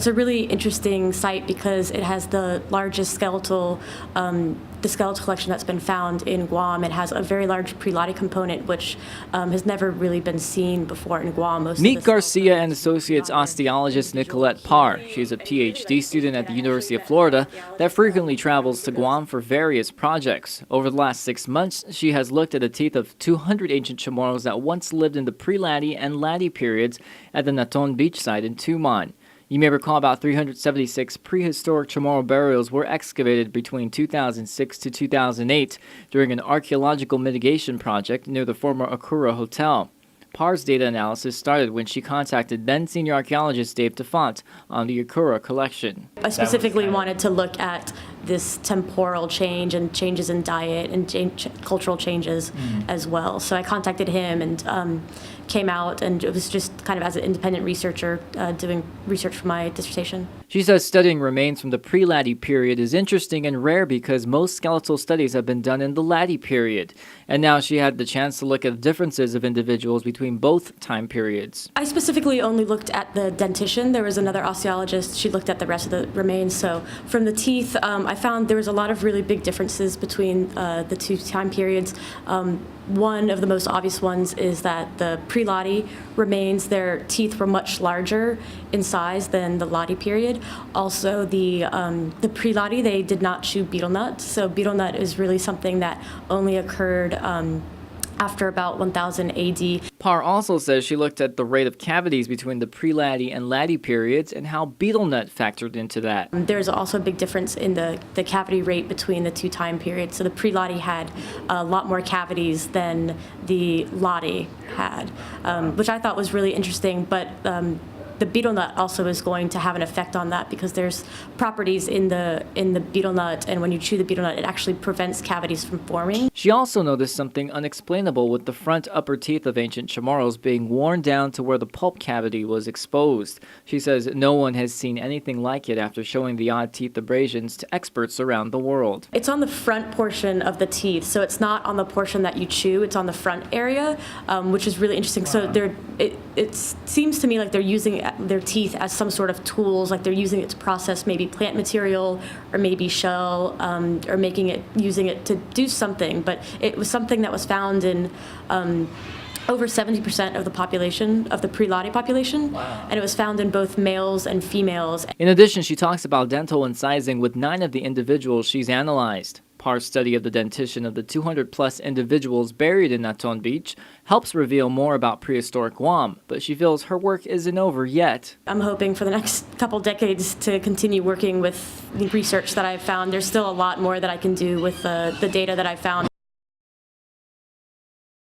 It's a really interesting site because it has the largest skeletal collection that's been found in Guam. It has a very large pre-Lati component, which has never really been seen before in Guam. Meet Garcia and Associates osteologist Nicolette Parr. She's a PhD student at the University of Florida that frequently travels to Guam for various projects. Over the last 6 months, she has looked at the teeth of 200 ancient Chamorros that once lived in the pre-Lati and Lati periods at the Naton Beach site in Tumon. You may recall about 376 prehistoric Chamorro burials were excavated between 2006 to 2008 during an archaeological mitigation project near the former Akura Hotel. Parr's data analysis started when she contacted then-senior archaeologist Dave Tafont on the Akura collection. I specifically wanted to look at this temporal change and changes in diet and cultural changes as well. So I contacted him and came out, and it was just kind of as an independent researcher doing research for my dissertation. She says studying remains from the pre-Lati period is interesting and rare because most skeletal studies have been done in the Lati period. And now she had the chance to look at the differences of individuals between both time periods. I specifically only looked at the dentition. There was another osteologist. She looked at the rest of the remains. So from the teeth, I found there was a lot of really big differences between the two time periods. One of the most obvious ones is that the pre-Lati remains, their teeth were much larger in size than the Lati period. Also, the pre-Lati, they did not chew betel nut. So betel nut is really something that only occurred after about 1000 AD. Parr also says she looked at the rate of cavities between the pre-Lati and Lati periods and how betel nut factored into that. There's also a big difference in the cavity rate between the two time periods. So the pre-Lati had a lot more cavities than the Lati had, which I thought was really interesting, but the betel nut also is going to have an effect on that because there's properties in the betel nut, and when you chew the betel nut, it actually prevents cavities from forming. She also noticed something unexplainable with the front upper teeth of ancient Chamorros being worn down to where the pulp cavity was exposed. She says no one has seen anything like it after showing the odd teeth abrasions to experts around the world. It's on the front portion of the teeth, so it's not on the portion that you chew, it's on the front area, which is really interesting. So it seems to me like they're using their teeth as some sort of tools, like they're using it to process maybe plant material or maybe shell, or using it to do something. But it was something that was found in over 70% of the population, of the pre-Lati population. Wow. And it was found in both males and females. In addition, she talks about dental incising with 9 of the individuals she's analyzed. Parr's study of the dentition of the 200-plus individuals buried in Naton Beach helps reveal more about prehistoric Guam, but she feels her work isn't over yet. I'm hoping for the next couple decades to continue working with the research that I've found. There's still a lot more that I can do with the data that I've found.